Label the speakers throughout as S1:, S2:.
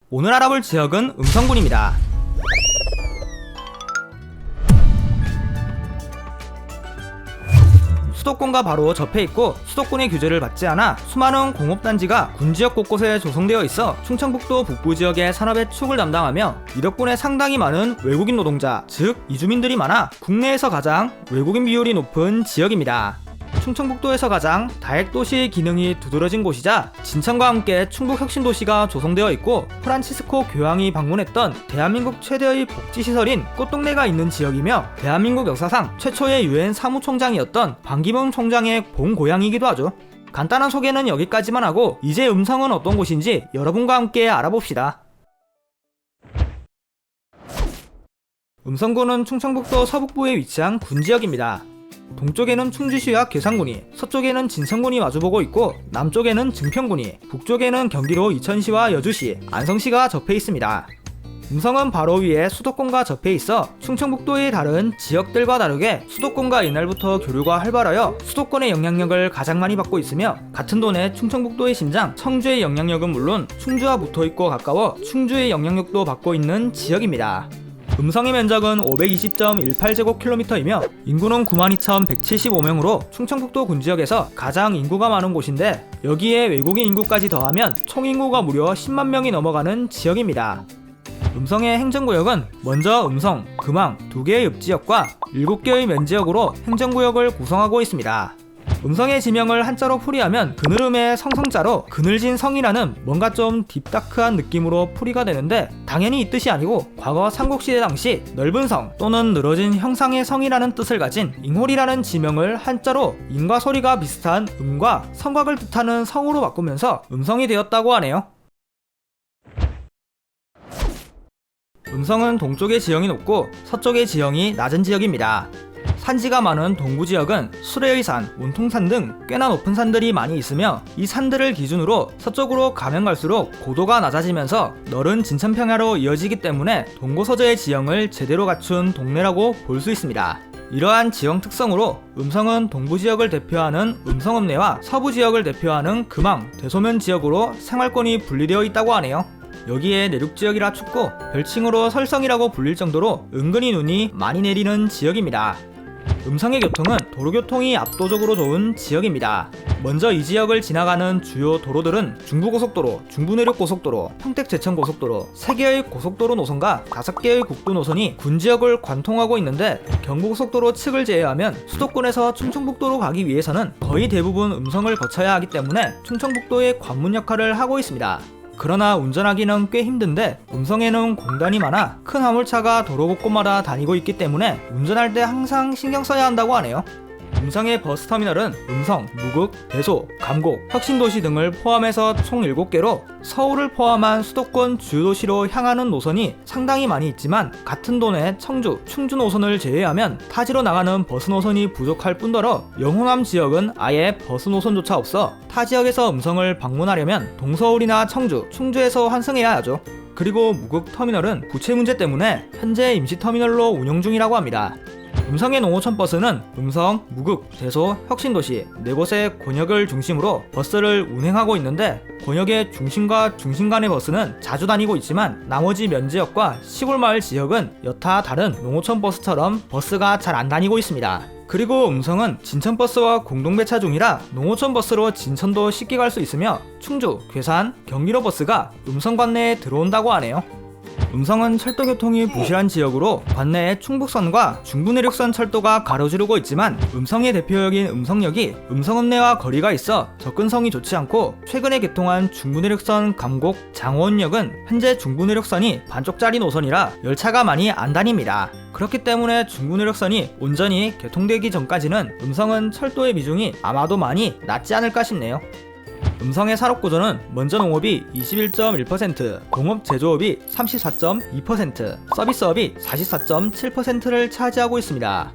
S1: 오늘 알아볼 지역은 음성군입니다. 수도권과 바로 접해 있고 수도권의 규제를 받지 않아 수많은 공업단지가 군지역 곳곳에 조성되어 있어 충청북도 북부 지역의 산업의 축을 담당하며 이 덕분에 상당히 많은 외국인 노동자, 즉 이주민들이 많아 국내에서 가장 외국인 비율이 높은 지역입니다. 충청북도에서 가장 다핵도시의 기능이 두드러진 곳이자 진천과 함께 충북혁신도시가 조성되어 있고 프란치스코 교황이 방문했던 대한민국 최대의 복지시설인 꽃동네가 있는 지역이며 대한민국 역사상 최초의 유엔 사무총장이었던 반기문 총장의 본고향이기도 하죠. 간단한 소개는 여기까지만 하고 이제 음성은 어떤 곳인지 여러분과 함께 알아봅시다. 음성군은 충청북도 서북부에 위치한 군지역입니다. 동쪽에는 충주시와 괴산군이, 서쪽에는 진천군이 마주보고 있고 남쪽에는 증평군이, 북쪽에는 경기도 이천시와 여주시, 안성시가 접해 있습니다. 음성은 바로 위에 수도권과 접해 있어 충청북도의 다른 지역들과 다르게 수도권과 이날부터 교류가 활발하여 수도권의 영향력을 가장 많이 받고 있으며 같은 돈에 충청북도의 심장 청주의 영향력은 물론 충주와 붙어있고 가까워 충주의 영향력도 받고 있는 지역입니다. 음성의 면적은 520.18제곱킬로미터이며 인구는 92,175명으로 충청북도 군지역에서 가장 인구가 많은 곳인데 여기에 외국인 인구까지 더하면 총인구가 무려 10만 명이 넘어가는 지역입니다. 음성의 행정구역은 먼저 음성, 금왕 2개의 읍지역과 7개의 면지역으로 행정구역을 구성하고 있습니다. 음성의 지명을 한자로 풀이하면 그늘음의 성성자로 그늘진 성이라는 뭔가 좀 딥다크한 느낌으로 풀이가 되는데 당연히 이 뜻이 아니고 과거 삼국시대 당시 넓은 성 또는 늘어진 형상의 성이라는 뜻을 가진 잉홀이라는 지명을 한자로 인과 소리가 비슷한 음과 성곽을 뜻하는 성으로 바꾸면서 음성이 되었다고 하네요. 음성은 동쪽의 지형이 높고 서쪽의 지형이 낮은 지역입니다. 산지가 많은 동부지역은 수레의 산, 운통산 등 꽤나 높은 산들이 많이 있으며 이 산들을 기준으로 서쪽으로 가면 갈수록 고도가 낮아지면서 넓은 진천평야로 이어지기 때문에 동고서저의 지형을 제대로 갖춘 동네라고 볼 수 있습니다. 이러한 지형 특성으로 음성은 동부지역을 대표하는 음성읍내와 서부지역을 대표하는 금왕, 대소면 지역으로 생활권이 분리되어 있다고 하네요. 여기에 내륙지역이라 춥고 별칭으로 설성이라고 불릴 정도로 은근히 눈이 많이 내리는 지역입니다. 음성의 교통은 도로교통이 압도적으로 좋은 지역입니다. 먼저 이 지역을 지나가는 주요 도로들은 중부고속도로, 중부내륙고속도로, 평택제천고속도로, 3개의 고속도로 노선과 5개의 국도 노선이 군지역을 관통하고 있는데 경부고속도로 측을 제외하면 수도권에서 충청북도로 가기 위해서는 거의 대부분 음성을 거쳐야 하기 때문에 충청북도의 관문 역할을 하고 있습니다. 그러나 운전하기는 꽤 힘든데 음성에는 공단이 많아 큰 화물차가 도로 곳곳마다 다니고 있기 때문에 운전할 때 항상 신경 써야 한다고 하네요. 음성의 버스터미널은 음성, 무국, 대소, 감곡, 혁신도시 등을 포함해서 총 7개로 서울을 포함한 수도권 주요 도시로 향하는 노선이 상당히 많이 있지만 같은 돈에 청주, 충주 노선을 제외하면 타지로 나가는 버스 노선이 부족할 뿐더러 영호남 지역은 아예 버스 노선조차 없어 타 지역에서 음성을 방문하려면 동서울이나 청주, 충주에서 환승해야 하죠. 그리고 무국 터미널은 부채 문제 때문에 현재 임시 터미널로 운영 중이라고 합니다. 음성의 농어촌 버스는 음성, 무국, 대소, 혁신도시 4곳의 권역을 중심으로 버스를 운행하고 있는데 권역의 중심과 중심 간의 버스는 자주 다니고 있지만 나머지 면지역과 시골 마을 지역은 여타 다른 농어촌 버스처럼 버스가 잘 안 다니고 있습니다. 그리고 음성은 진천버스와 공동배차 중이라 농어촌 버스로 진천도 쉽게 갈 수 있으며 충주, 괴산, 경기도 버스가 음성 관내에 들어온다고 하네요. 음성은 철도교통이 부실한 지역으로 관내에 충북선과 중부내륙선 철도가 가로지르고 있지만 음성의 대표역인 음성역이 음성읍내와 거리가 있어 접근성이 좋지 않고 최근에 개통한 중부내륙선 감곡 장원역은 현재 중부내륙선이 반쪽짜리 노선이라 열차가 많이 안 다닙니다. 그렇기 때문에 중부내륙선이 온전히 개통되기 전까지는 음성은 철도의 비중이 아마도 많이 낮지 않을까 싶네요. 음성의 산업구조는 먼저 농업이 21.1%, 공업 제조업이 34.2%, 서비스업이 44.7%를 차지하고 있습니다.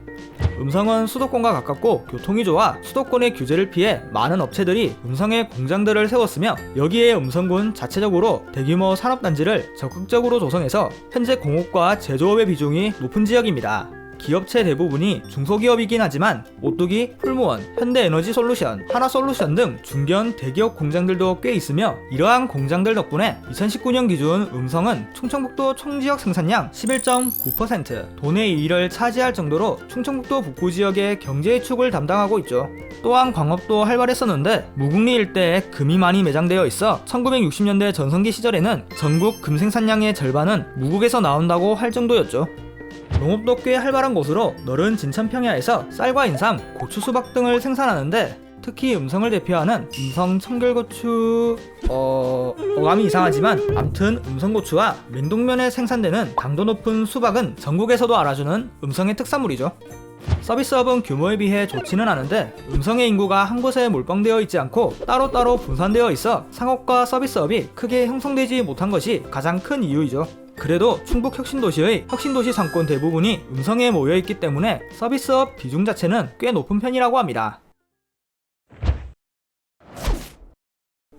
S1: 음성은 수도권과 가깝고 교통이 좋아 수도권의 규제를 피해 많은 업체들이 음성에 공장들을 세웠으며 여기에 음성군 자체적으로 대규모 산업단지를 적극적으로 조성해서 현재 공업과 제조업의 비중이 높은 지역입니다. 기업체 대부분이 중소기업이긴 하지만 오뚜기, 풀무원, 현대에너지솔루션, 하나솔루션 등 중견 대기업 공장들도 꽤 있으며 이러한 공장들 덕분에 2019년 기준 음성은 충청북도 총지역 생산량 11.9%, 도내 2위를 차지할 정도로 충청북도 북부 지역의 경제의 축을 담당하고 있죠. 또한 광업도 활발했었는데 무궁리 일대에 금이 많이 매장되어 있어 1960년대 전성기 시절에는 전국 금 생산량의 절반은 무국에서 나온다고 할 정도였죠. 농업도 꽤 활발한 곳으로 넓은 진천 평야에서 쌀과 인삼, 고추, 수박 등을 생산하는데 특히 음성을 대표하는 음성 청결고추... 어감이 이상하지만 암튼 음성고추와 맹동면에 생산되는 당도 높은 수박은 전국에서도 알아주는 음성의 특산물이죠. 서비스업은 규모에 비해 좋지는 않은데 음성의 인구가 한 곳에 몰빵되어 있지 않고 따로따로 분산되어 있어 상업과 서비스업이 크게 형성되지 못한 것이 가장 큰 이유이죠. 그래도 충북 혁신도시의 혁신도시 상권 대부분이 음성에 모여있기 때문에 서비스업 비중 자체는 꽤 높은 편이라고 합니다.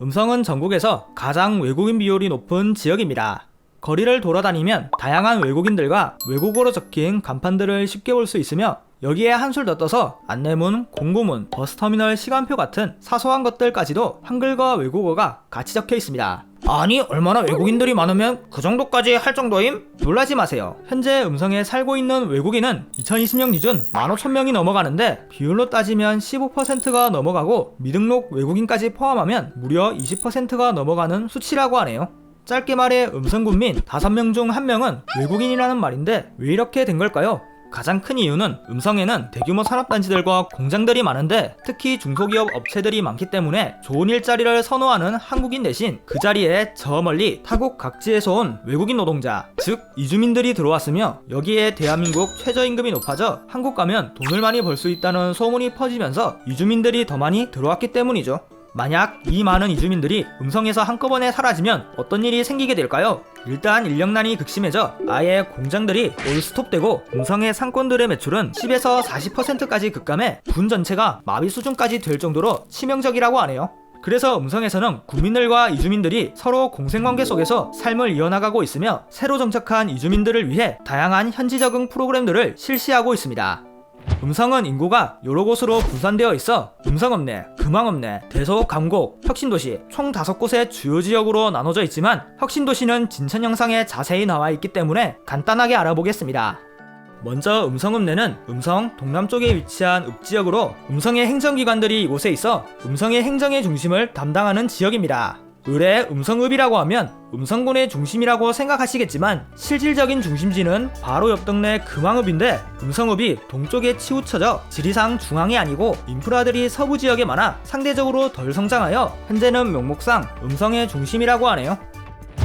S1: 음성은 전국에서 가장 외국인 비율이 높은 지역입니다. 거리를 돌아다니면 다양한 외국인들과 외국어로 적힌 간판들을 쉽게 볼 수 있으며 여기에 한술 더 떠서 안내문, 공고문, 버스터미널 시간표 같은 사소한 것들까지도 한글과 외국어가 같이 적혀 있습니다. 아니 얼마나 외국인들이 많으면 그 정도까지 할 정도임? 놀라지 마세요. 현재 음성에 살고 있는 외국인은 2020년 기준 15,000명이 넘어가는데 비율로 따지면 15%가 넘어가고 미등록 외국인까지 포함하면 무려 20%가 넘어가는 수치라고 하네요. 짧게 말해 음성군민 5명 중 1명은 외국인이라는 말인데 왜 이렇게 된 걸까요? 가장 큰 이유는 음성에는 대규모 산업단지들과 공장들이 많은데 특히 중소기업 업체들이 많기 때문에 좋은 일자리를 선호하는 한국인 대신 그 자리에 저 멀리 타국 각지에서 온 외국인 노동자, 즉 이주민들이 들어왔으며 여기에 대한민국 최저임금이 높아져 한국 가면 돈을 많이 벌 수 있다는 소문이 퍼지면서 이주민들이 더 많이 들어왔기 때문이죠. 만약 이 많은 이주민들이 음성에서 한꺼번에 사라지면 어떤 일이 생기게 될까요? 일단 인력난이 극심해져 아예 공장들이 올스톱되고 음성의 상권들의 매출은 10에서 40%까지 급감해 군 전체가 마비 수준까지 될 정도로 치명적이라고 하네요. 그래서 음성에서는 국민들과 이주민들이 서로 공생관계 속에서 삶을 이어나가고 있으며 새로 정착한 이주민들을 위해 다양한 현지 적응 프로그램들을 실시하고 있습니다. 음성은 인구가 여러 곳으로 분산되어 있어 음성읍내, 금왕읍내, 대서, 감곡, 혁신도시 총 5곳의 주요 지역으로 나눠져 있지만 혁신도시는 진천 영상에 자세히 나와 있기 때문에 간단하게 알아보겠습니다. 먼저 음성읍내는 음성 동남쪽에 위치한 읍지역으로 음성의 행정기관들이 이곳에 있어 음성의 행정의 중심을 담당하는 지역입니다. 을의 음성읍이라고 하면 음성군의 중심이라고 생각하시겠지만 실질적인 중심지는 바로 옆 동네 금왕읍인데 음성읍이 동쪽에 치우쳐져 지리상 중앙이 아니고 인프라들이 서부 지역에 많아 상대적으로 덜 성장하여 현재는 명목상 음성의 중심이라고 하네요.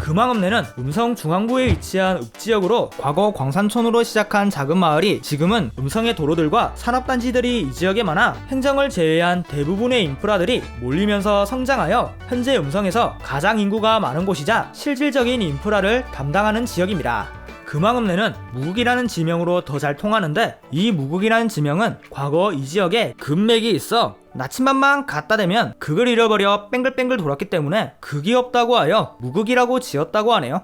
S1: 금왕읍내는 음성 중앙부에 위치한 읍지역으로 과거 광산촌으로 시작한 작은 마을이 지금은 음성의 도로들과 산업단지들이 이 지역에 많아 행정을 제외한 대부분의 인프라들이 몰리면서 성장하여 현재 음성에서 가장 인구가 많은 곳이자 실질적인 인프라를 담당하는 지역입니다. 금왕읍내는 무국이라는 지명으로 더 잘 통하는데 이 무국이라는 지명은 과거 이 지역에 금맥이 있어 나침반만 갖다 대면 극을 잃어버려 뺑글뺑글 돌았기 때문에 극이 없다고 하여 무극이라고 지었다고 하네요.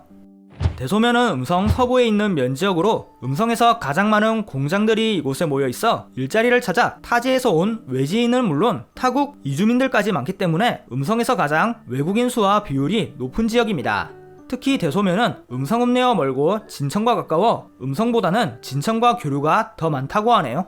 S1: 대소면은 음성 서부에 있는 면지역으로 음성에서 가장 많은 공장들이 이곳에 모여 있어 일자리를 찾아 타지에서 온 외지인은 물론 타국 이주민들까지 많기 때문에 음성에서 가장 외국인 수와 비율이 높은 지역입니다. 특히 대소면은 음성읍내와 멀고 진천과 가까워 음성보다는 진천과 교류가 더 많다고 하네요.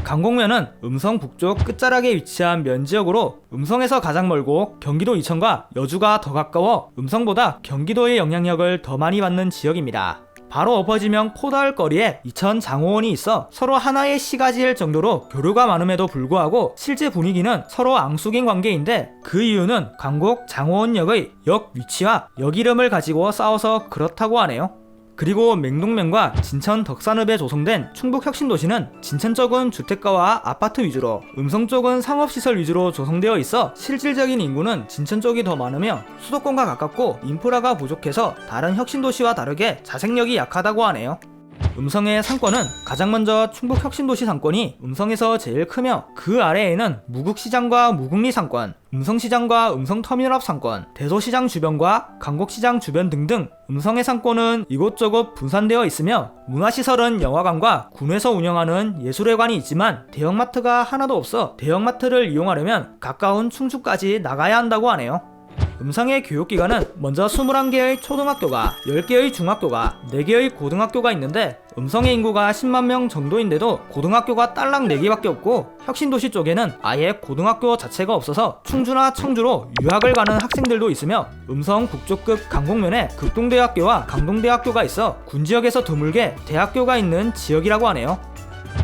S1: 강곡면은 음성 북쪽 끝자락에 위치한 면지역으로 음성에서 가장 멀고 경기도 이천과 여주가 더 가까워 음성보다 경기도의 영향력을 더 많이 받는 지역입니다. 바로 엎어지면 코 닿을 거리에 이천 장호원이 있어 서로 하나의 시가 지을 정도로 교류가 많음에도 불구하고 실제 분위기는 서로 앙숙인 관계인데 그 이유는 강곡 장호원역의 역 위치와 역 이름을 가지고 싸워서 그렇다고 하네요. 그리고 맹동면과 진천 덕산읍에 조성된 충북 혁신도시는 진천 쪽은 주택가와 아파트 위주로 음성 쪽은 상업시설 위주로 조성되어 있어 실질적인 인구는 진천 쪽이 더 많으며 수도권과 가깝고 인프라가 부족해서 다른 혁신도시와 다르게 자생력이 약하다고 하네요. 음성의 상권은 가장 먼저 충북 혁신도시 상권이 음성에서 제일 크며 그 아래에는 무국시장과 무국리 상권, 음성시장과 음성터미널 앞 상권, 대소시장 주변과 강곡시장 주변 등등 음성의 상권은 이곳저곳 분산되어 있으며 문화시설은 영화관과 군에서 운영하는 예술회관이 있지만 대형마트가 하나도 없어 대형마트를 이용하려면 가까운 충주까지 나가야 한다고 하네요. 음성의 교육기관은 먼저 21개의 초등학교가, 10개의 중학교가, 4개의 고등학교가 있는데 음성의 인구가 10만 명 정도인데도 고등학교가 딸랑 4개밖에 없고 혁신도시 쪽에는 아예 고등학교 자체가 없어서 충주나 청주로 유학을 가는 학생들도 있으며 음성 국조급 강북면에 극동대학교와 강동대학교가 있어 군지역에서 드물게 대학교가 있는 지역이라고 하네요.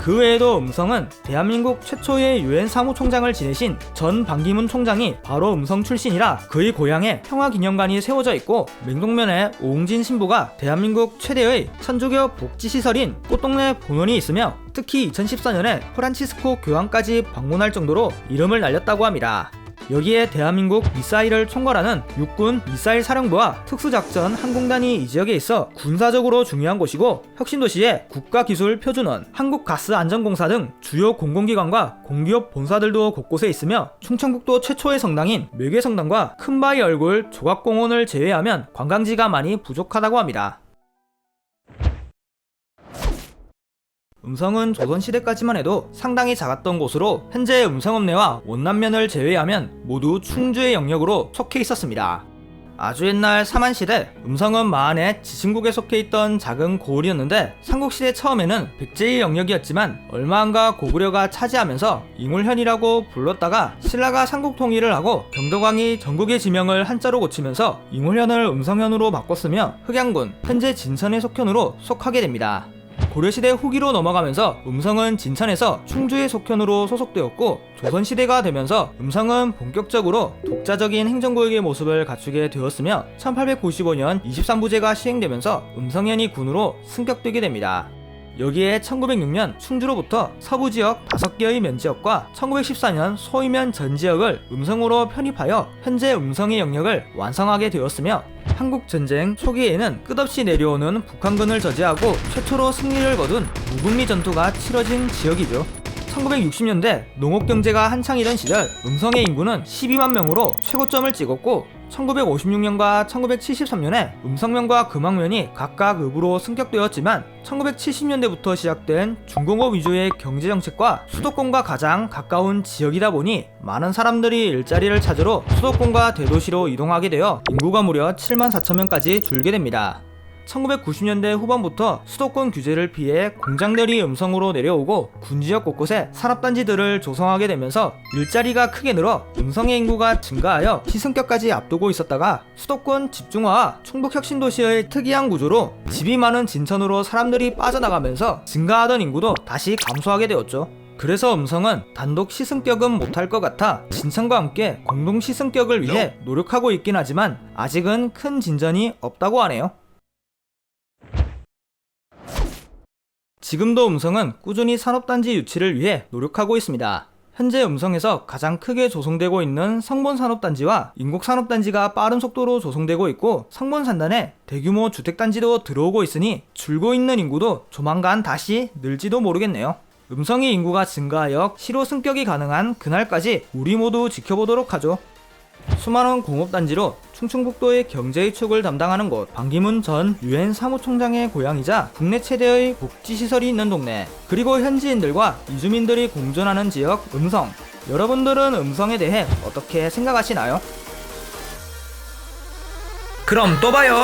S1: 그 외에도 음성은 대한민국 최초의 유엔 사무총장을 지내신 전 반기문 총장이 바로 음성 출신이라 그의 고향에 평화기념관이 세워져 있고 맹동면에 오웅진 신부가 대한민국 최대의 천주교 복지시설인 꽃동네 본원이 있으며 특히 2014년에 프란치스코 교황까지 방문할 정도로 이름을 날렸다고 합니다. 여기에 대한민국 미사일을 총괄하는 육군 미사일 사령부와 특수작전 항공단이 이 지역에 있어 군사적으로 중요한 곳이고 혁신도시에 국가기술표준원, 한국가스안전공사 등 주요 공공기관과 공기업 본사들도 곳곳에 있으며 충청북도 최초의 성당인 매개성당과 큰바위 얼굴 조각공원을 제외하면 관광지가 많이 부족하다고 합니다. 음성은 조선시대까지만 해도 상당히 작았던 곳으로 현재 음성읍내와 원남면을 제외하면 모두 충주의 영역으로 속해 있었습니다. 아주 옛날 사만시대 음성은 마한의 지신국에 속해 있던 작은 고을이었는데 삼국시대 처음에는 백제의 영역이었지만 얼마 안가 고구려가 차지하면서 잉홀현이라고 불렀다가 신라가 삼국 통일을 하고 경덕왕이 전국의 지명을 한자로 고치면서 잉홀현을 음성현으로 바꿨으며 흑양군 현재 진천의 속현으로 속하게 됩니다. 고려시대 후기로 넘어가면서 음성은 진천에서 충주의 속현으로 소속되었고 조선시대가 되면서 음성은 본격적으로 독자적인 행정구역의 모습을 갖추게 되었으며 1895년 23부제가 시행되면서 음성현이 군으로 승격되게 됩니다. 여기에 1906년 충주로부터 서부지역 5개의 면지역과 1914년 소이면 전지역을 음성으로 편입하여 현재 음성의 영역을 완성하게 되었으며 한국전쟁 초기에는 끝없이 내려오는 북한군을 저지하고 최초로 승리를 거둔 무국리 전투가 치러진 지역이죠. 1960년대 농업경제가 한창이던 시절 음성의 인구는 12만 명으로 최고점을 찍었고 1956년과 1973년에 음성면과 금왕면이 각각 읍으로 승격되었지만 1970년대부터 시작된 중공업 위주의 경제정책과 수도권과 가장 가까운 지역이다 보니 많은 사람들이 일자리를 찾으러 수도권과 대도시로 이동하게 되어 인구가 무려 7만 4천 명까지 줄게 됩니다. 1990년대 후반부터 수도권 규제를 피해 공장들이 음성으로 내려오고 군지역 곳곳에 산업단지들을 조성하게 되면서 일자리가 크게 늘어 음성의 인구가 증가하여 시승격까지 앞두고 있었다가 수도권 집중화와 충북혁신도시의 특이한 구조로 집이 많은 진천으로 사람들이 빠져나가면서 증가하던 인구도 다시 감소하게 되었죠. 그래서 음성은 단독 시승격은 못할 것 같아 진천과 함께 공동 시승격을 위해 노력하고 있긴 하지만 아직은 큰 진전이 없다고 하네요. 지금도 음성은 꾸준히 산업단지 유치를 위해 노력하고 있습니다. 현재 음성에서 가장 크게 조성되고 있는 성본산업단지와 인곡산업단지가 빠른 속도로 조성되고 있고 성본산단에 대규모 주택단지도 들어오고 있으니 줄고 있는 인구도 조만간 다시 늘지도 모르겠네요. 음성의 인구가 증가하여 시로 승격이 가능한 그날까지 우리 모두 지켜보도록 하죠. 수많은 공업단지로 충청북도의 경제위축을 담당하는 곳 반기문 전 유엔 사무총장의 고향이자 국내 최대의 복지시설이 있는 동네 그리고 현지인들과 이주민들이 공존하는 지역 음성 여러분들은 음성에 대해 어떻게 생각하시나요? 그럼 또 봐요.